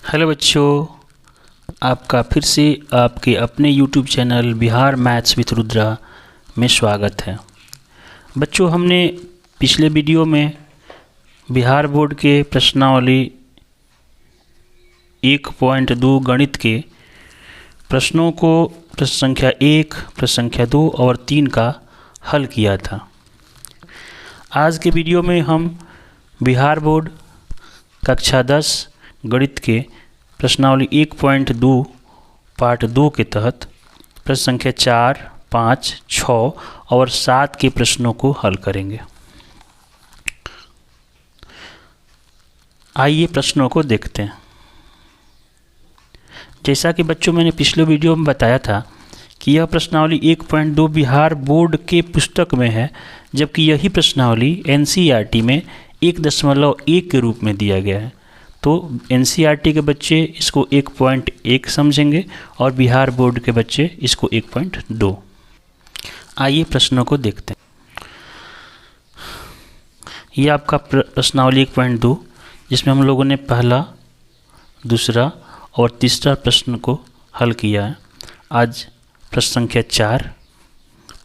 Hello बच्चों, आपका फिर से आपके अपने YouTube channel Bihar maths with Rudra में स्वागत है। बच्चों, हमने पिछले वीडियो में बिहार बोर्ड के प्रश्नावली 1.2 गणित के प्रश्नों को प्रश्न संख्या 1, प्रश्न संख्या 2 और 3 का हल किया था। आज के वीडियो में हम बिहार बोर्ड कक्षा 10 गणित के प्रश्नावली 1.2 पार्ट 2 के तहत प्रश्न संख्या 4, 5, 6 और 7 के प्रश्नों को हल करेंगे। आइए प्रश्नों को देखते हैं। जैसा कि बच्चों मैंने पिछले वीडियो में बताया था कि यह प्रश्नावली 1.2 बिहार बोर्ड के पुस्तक में है, जबकि यही प्रश्नावली NCERT में 1.1 के रूप में दिया गया है। तो NCERT के बच्चे इसको 1.1 समझेंगे और बिहार बोर्ड के बच्चे इसको 1.2। आइए प्रश्नों को देखते हैं। ये आपका प्रश्नावली 1.2, जिसमें हम लोगों ने पहला, दूसरा और तीसरा प्रश्न को हल किया है। आज प्रश्न संख्या 4,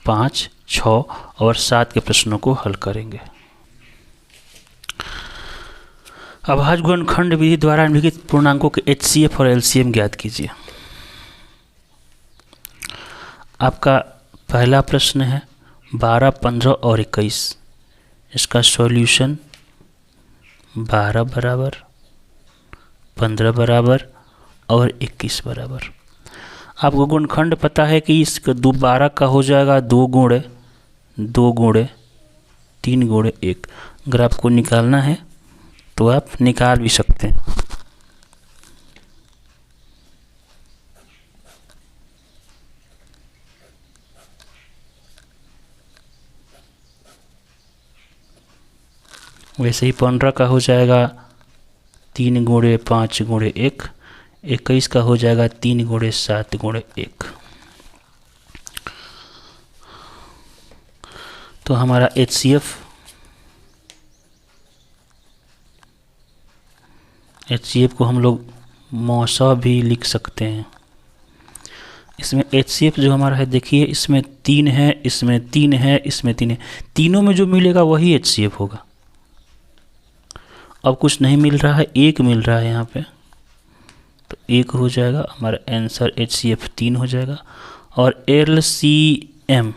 5, 6 और 7 के प्रश्नों को हल करेंगे। अभाज्य गुणनखंड विधि द्वारा निम्नलिखित पूर्णांकों के HCF और LCM ज्ञात कीजिए। आपका पहला प्रश्न है 12, 15 और 21। इसका सॉल्यूशन 12 बराबर, 15 बराबर और 21 बराबर। आपको गुणनखंड पता है कि इसका 12 का हो जाएगा 2 गुणे 3 गुणे 1। अगर आपको निकालना है तो आप निकाल भी सकते हैं। वैसे ही 15 का हो जाएगा 3 गुणे 5 गुणे 1। 21 का हो जाएगा 3 गुणे 7 गुणे 1। तो हमारा HCF को हम लोग मौसा भी लिख सकते हैं। इसमें HCF जो हमारा है, देखिए इसमें 3 है, इसमें 3 है, इसमें 3 है। तीनों में जो मिलेगा वही HCF होगा। अब कुछ नहीं मिल रहा है, 1 मिल रहा है यहाँ पे, तो 1 हो जाएगा। हमारा आंसर HCF 3 हो जाएगा। और LCM,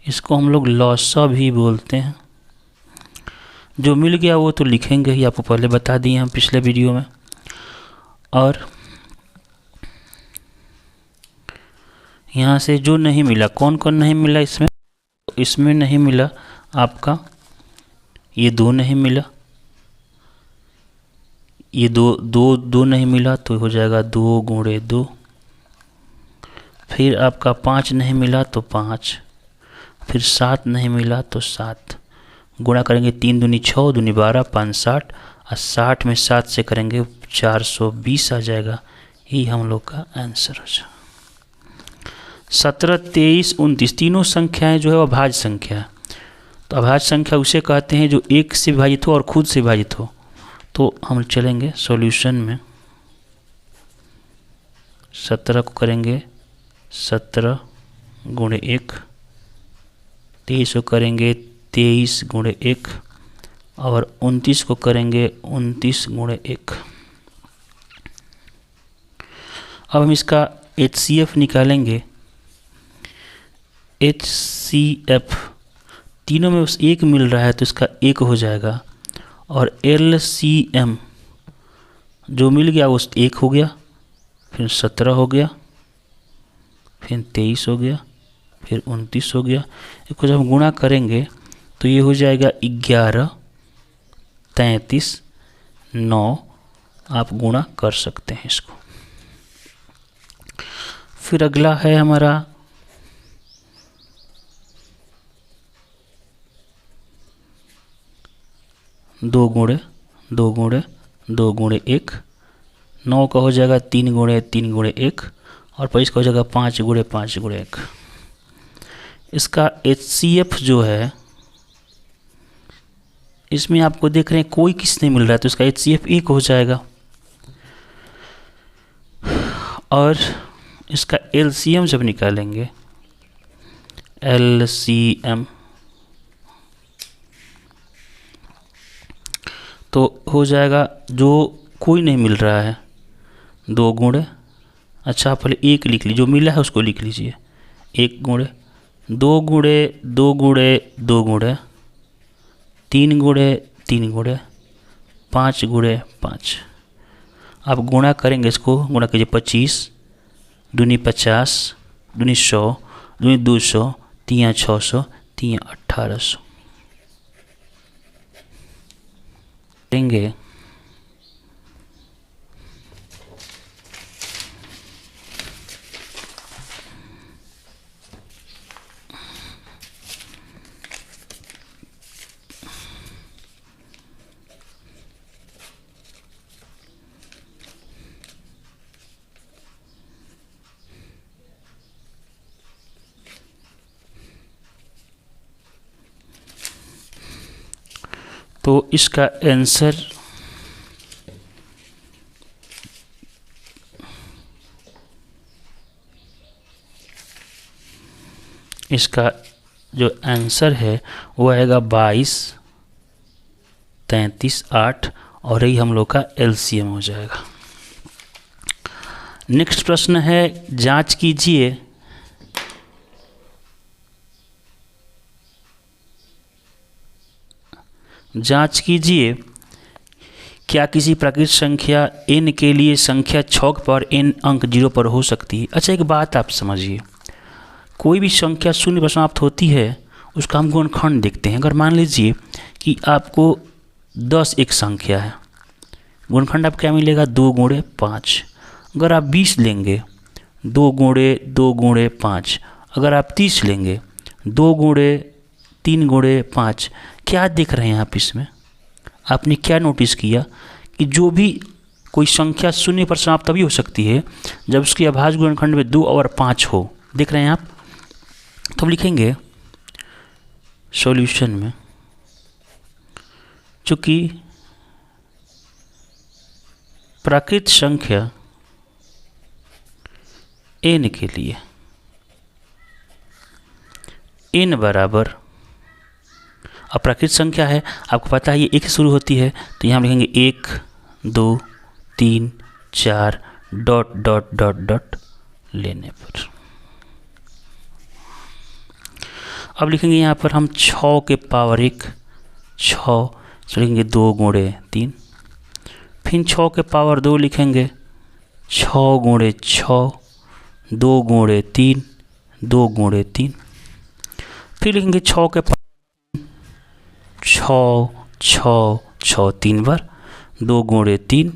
इसको हम लोग लॉसा भी बोलते हैं। जो मिल गया वो तो लिखेंगे ही, आपको पहले बता दिए हम पिछले वीडियो में। और यहाँ से जो नहीं मिला, कौन कौन नहीं मिला इसमें? इसमें नहीं मिला आपका, ये 2 नहीं मिला, ये दो नहीं मिला, तो हो जाएगा 2 गुणे 2। फिर आपका 5 नहीं मिला तो 5, फिर 7 नहीं मिला तो 7। गुणा करेंगे 3 दूनी 6, दूनी 12, 5 60, और 60 में 7 से करेंगे 420 आ जाएगा। यही हम लोग का आंसर हो जाएगा। 17, 23, 29 तीनों संख्याएं जो है वो अभाज्य संख्या है। तो अभाज्य संख्या उसे कहते हैं जो 1 से विभाजित हो और खुद से विभाजित हो। तो हम चलेंगे सॉल्यूशन में। 17 को करेंगे 17 गुणे 1, 23 को करेंगे 23 गुणे 1 और 29 को करेंगे 29 गुणे 1। अब हम इसका HCF निकालेंगे। HCF तीनों में बस 1 मिल रहा है तो इसका 1 हो जाएगा। और LCM जो मिल गया वो 1 हो गया, फिर 17 हो गया, फिर 23 हो गया, फिर 29 हो गया। इसको जब हम गुणा करेंगे तो ये हो जाएगा 11, 33, 9। आप गुणा कर सकते हैं इसको। फिर अगला है हमारा 2 गुणे 2 गुणे 2 गुणे 1। 9 का हो जाएगा 3 गुणे 3 गुणे 1 और 25 का हो जाएगा 5 गुणे 5 गुणे 1। इसका HCF जो है, इसमें आपको देख रहे हैं कोई किस नहीं मिल रहा है, तो इसका HCF 1 हो जाएगा। और इसका एलसीएम जब निकालेंगे, एलसीएम, तो हो जाएगा, जो कोई नहीं मिल रहा है, 2 गुणे, अच्छा पहले 1 लिख लीजिए, जो मिला है उसको लिख लीजिए, 1 गुणे 2 गुणे 2 गुणे 2 गुणे 3 गुणे 3 गुणे 5 गुणे 5। आप गुणा करेंगे, इसको गुणा कीजिए, 25 दूनी 50 दूनी 100 दूनी 200 3 600 3 1800 देंगे। तो इसका आंसर इसका जो आंसर है वो आएगा 22, 33, 8 और यही हम लोग का एलसीएम हो जाएगा। नेक्स्ट प्रश्न है, जांच कीजिए क्या किसी प्राकृतिक संख्या n के लिए संख्या 6 के पावर n अंक 0 पर हो सकती है। अच्छा, एक बात आप समझिए, कोई भी संख्या शून्य पर समाप्त होती है उसका हम गुणनखंड देखते हैं। अगर मान लीजिए कि आपको 10 एक संख्या है, गुणनखंड आप क्या मिलेगा, 2 गुणे 5। अगर आप 20 लेंगे, 2 गुणे 2 गुणे 5। अगर आप 30 लेंगे, 2 गुणे 3 गुणे 5। क्या देख रहे हैं आप इसमें? आपने क्या नोटिस किया कि जो भी कोई संख्या शून्य पर समाप्त तभी हो सकती है जब उसकी अभाज्य गुणनखंड में 2 और 5 हो। देख रहे हैं आप? तो हम लिखेंगे सॉल्यूशन में, चूंकि प्राकृत संख्या n के लिए n बराबर, अब प्राकृत संख्या है, आपको पता है ये 1 से शुरू होती है, तो यहाँ हम लिखेंगे 1 2 3 4 डॉट डॉट डॉट डॉट लेने पर। अब लिखेंगे यहाँ पर हम 6 के पावर 1, 6 लिखेंगे 2 गुणे 3। फिर 6 के पावर 2 लिखेंगे, 6 गुणे 6 2 गुणे 3 2 गुणे 3। फिर लिखेंगे 6 के 6 6 6 3 बार, 2 गुणे 3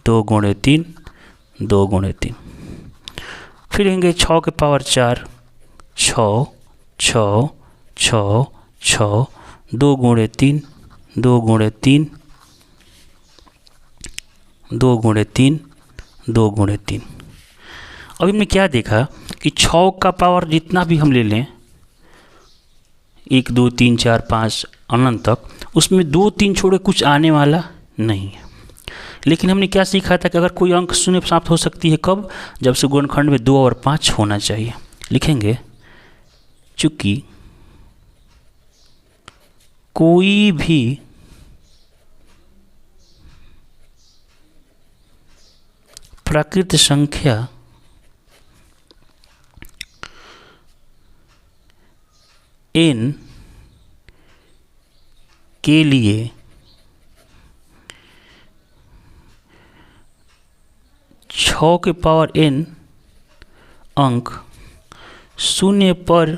2 गुणे 3 2 गुणे 3। फिर लिखेंगे 6 के पावर 4, 6 6 6 6 2 गुणे 3 2 गुणे 3 2 गुणे 3 2 गुणे 3। अभी हमने क्या देखा कि 6 का पावर जितना भी हम ले लें, 1 2 3 4 5 अनंत तक, उसमें 2 3 छोड़े कुछ आने वाला नहीं है। लेकिन हमने क्या सीखा था कि अगर कोई अंक शून्य पर समाप्त हो सकती है, कब? जब से गुणनखंड में 2 और 5 होना चाहिए। लिखेंगे चूंकि कोई भी प्राकृत संख्या n के लिए 6 के पावर n अंक शून्य पर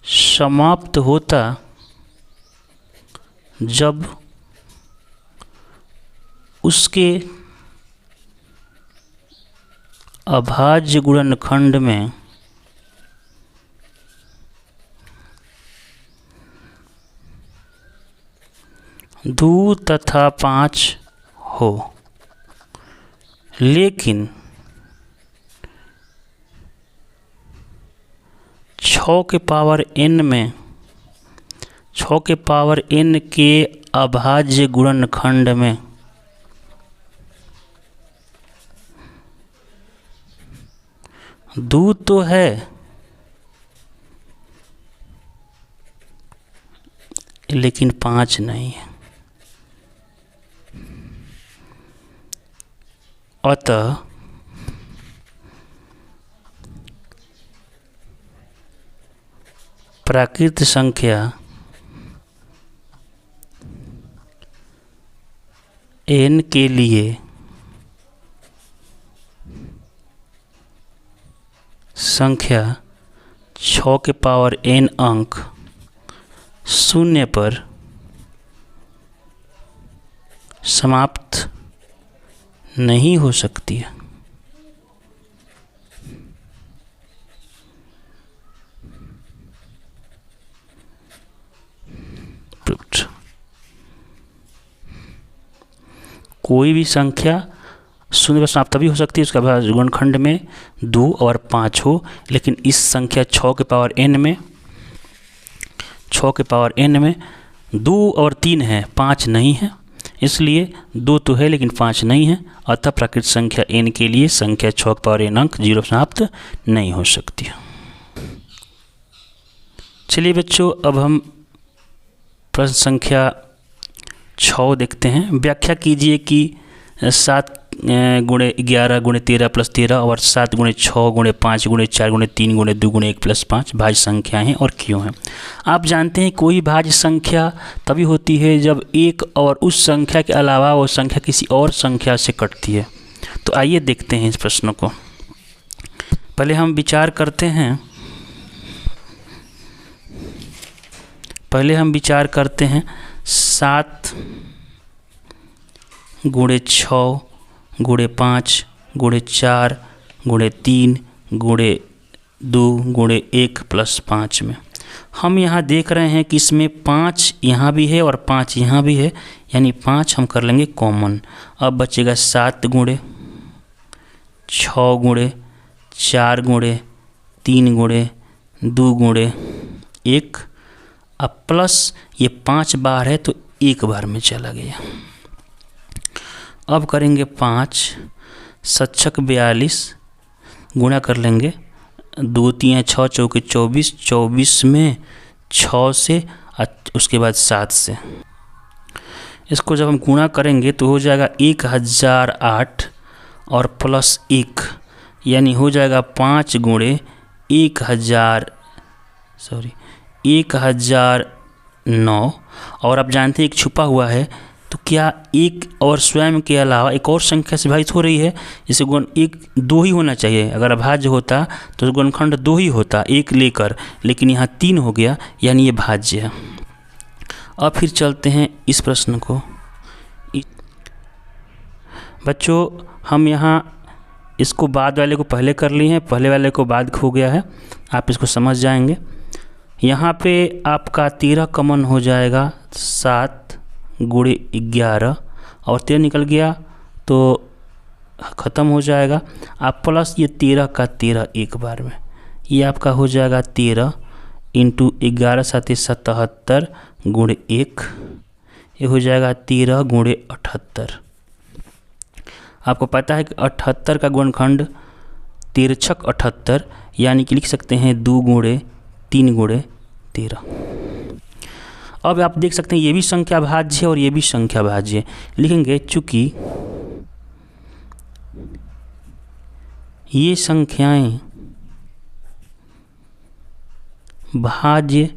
समाप्त होता जब उसके अभाज्य गुणनखंड में 2 तथा 5 हो। लेकिन 6 के पावर n में 6 के पावर n के अभाज्य गुणनखंड में दूध तो है लेकिन 5 नहीं है। अतः प्राकृत संख्या n के लिए संख्या 6 के पावर n अंक 0 पर समाप्त नहीं हो सकती है। कोई भी संख्या 0 पर समाप्त तभी हो सकती है उसका भाज गुणनखंड में 2 और 5 हो, लेकिन इस संख्या 6 के पावर n में 2 और 3 है, 5 नहीं है। इसलिए 2 तो है लेकिन 5 नहीं है। अतः प्राकृत संख्या n के लिए संख्या 6 के पावर n अंक 0 समाप्त नहीं हो सकती। चलिए बच्चों, अब हम प्रश्न संख्या 6 देखते हैं। व्याख्या कीजिए कि 7 गुणे 11 गुणे 13 प्लस 13 और 7 गुणे 6 गुणे 5 गुणे 4 गुणे 3 गुणे 2 गुणे 1 प्लस 5 भाज्य संख्याएं हैं और क्यों हैं। आप जानते हैं कोई भाज्य संख्या तभी होती है जब एक और उस संख्या के अलावा वो संख्या किसी और संख्या से कटती है। तो आइए देखते हैं इस प्रश्न को। पहले हम विचार करते हैं 7 गुणे 6 गुणे 5 गुणे 4 गुणे 3 गुणे 2 गुणे 1 प्लस 5 में हम यहाँ देख रहे हैं कि इसमें 5 यहाँ भी है और 5 यहाँ भी है, यानी 5 हम कर लेंगे कॉमन। अब बचेगा 7 गुणे 6 गुणे 4 गुणे 3 गुणे 2 गुणे 1, अब प्लस ये 5 बार है तो 1 बार में चला गया। अब करेंगे 5 7 42 गुणा कर लेंगे 2 3 6 चौके 24, 24 में 6 से उसके बाद 7 से इसको जब हम गुणा करेंगे तो हो जाएगा 1008 और प्लस 1, यानी हो जाएगा 5 गुणे 1009। और आप जानते हैं एक छुपा हुआ है, तो क्या एक और स्वयं के अलावा एक और संख्या से विभाजित हो रही है। जैसे गुण 2 ही होना चाहिए, अगर अभाज्य होता तो गुणनखंड 2 ही होता 1 लेकर, लेकिन यहाँ 3 हो गया, यानी ये भाज्य है। अब फिर चलते हैं इस प्रश्न को। बच्चों हम यहाँ इसको बाद वाले को पहले कर लिए हैं, पहले वाले को बाद हो गया है, आप इसको समझ जाएंगे। यहाँ पे आपका 13 कॉमन हो जाएगा, 7 गुणे 11 और 13 निकल गया तो ख़त्म हो जाएगा। आप प्लस ये 13 का 13 एक बार में, ये आपका हो जाएगा 13 इंटू 11 7 77 गुणे 1, ये हो जाएगा 13 गुणे 78। आपको पता है कि 78 का गुणनखंड 13 छक 78, यानी कि लिख सकते हैं 2 गुणे 3 गुणे 13। अब आप देख सकते हैं ये भी संख्या भाज्य है और ये भी संख्या भाज्य है। लिखेंगे चूँकि ये संख्याएं भाज्य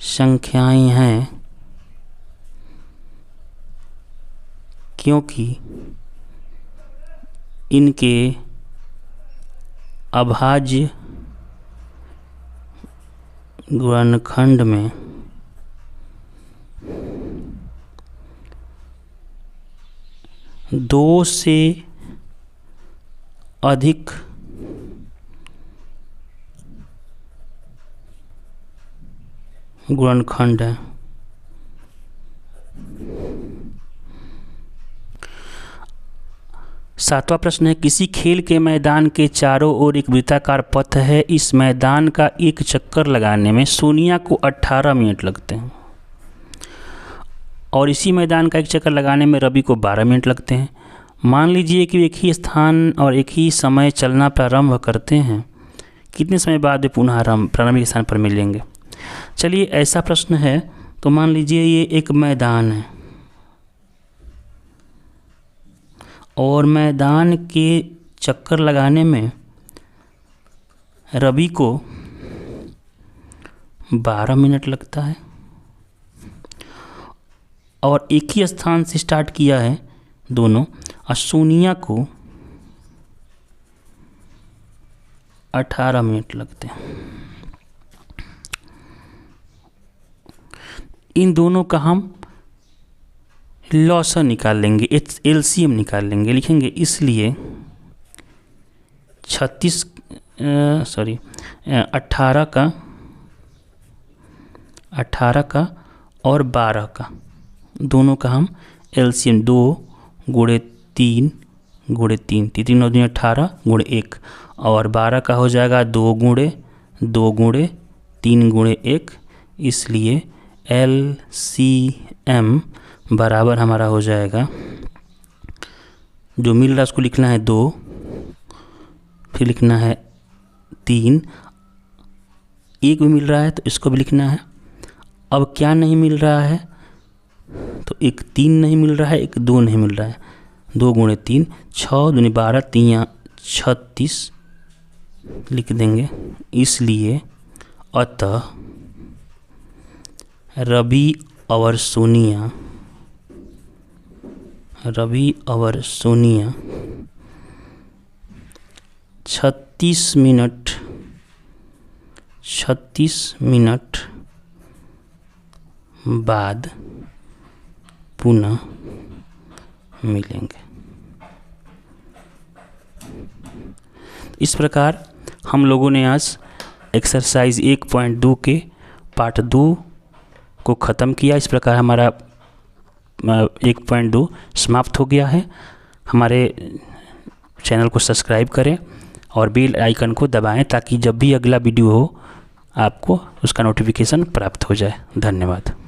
संख्याएं हैं क्योंकि इनके अभाज्य गुणनखंड में दो से अधिक गुणनखंड है। सातवां प्रश्न है, किसी खेल के मैदान के चारों ओर एक वृत्ताकार पथ है। इस मैदान का एक चक्कर लगाने में सोनिया को 18 मिनट लगते हैं और इसी मैदान का एक चक्कर लगाने में रवि को 12 मिनट लगते हैं। मान लीजिए कि एक ही स्थान और एक ही समय चलना प्रारंभ करते हैं, कितने समय बाद वे पुनः प्रारंभिक स्थान पर मिलेंगे। चलिए ऐसा प्रश्न है, तो मान लीजिए ये एक मैदान है और मैदान के चक्कर लगाने में रवि को 12 मिनट लगता है और एक ही स्थान से स्टार्ट किया है दोनों, और सोनिया को 18 मिनट लगते हैं। इन दोनों का हम लॉसन निकाल लेंगे, एलसीएम निकाल लेंगे। लिखेंगे इसलिए 18 का और 12 का दोनों का हम एलसीएम 2 गुणे 3 गुणे 3 3 9 18 गुणे 1 और 12 का हो जाएगा 2 गुणे 3 गुणे 1। इसलिए एलसीएम बराबर हमारा हो जाएगा, जो मिल रहा है उसको लिखना है 2, फिर लिखना है 3, एक भी मिल रहा है तो इसको भी लिखना है। अब क्या नहीं मिल रहा है, तो एक 3 नहीं मिल रहा है, एक 2 नहीं मिल रहा है। 2 गुणे 3 6 दूनी 12 3 36 लिख देंगे। इसलिए अतः रवि और सोनिया 36 मिनट बाद पुनः मिलेंगे। इस प्रकार हम लोगों ने आज एक्सरसाइज 1.2 के पार्ट 2 को ख़त्म किया। इस प्रकार हमारा 1.2 समाप्त हो गया है। हमारे चैनल को सब्सक्राइब करें और बेल आइकन को दबाएं ताकि जब भी अगला वीडियो हो आपको उसका नोटिफिकेशन प्राप्त हो जाए। धन्यवाद।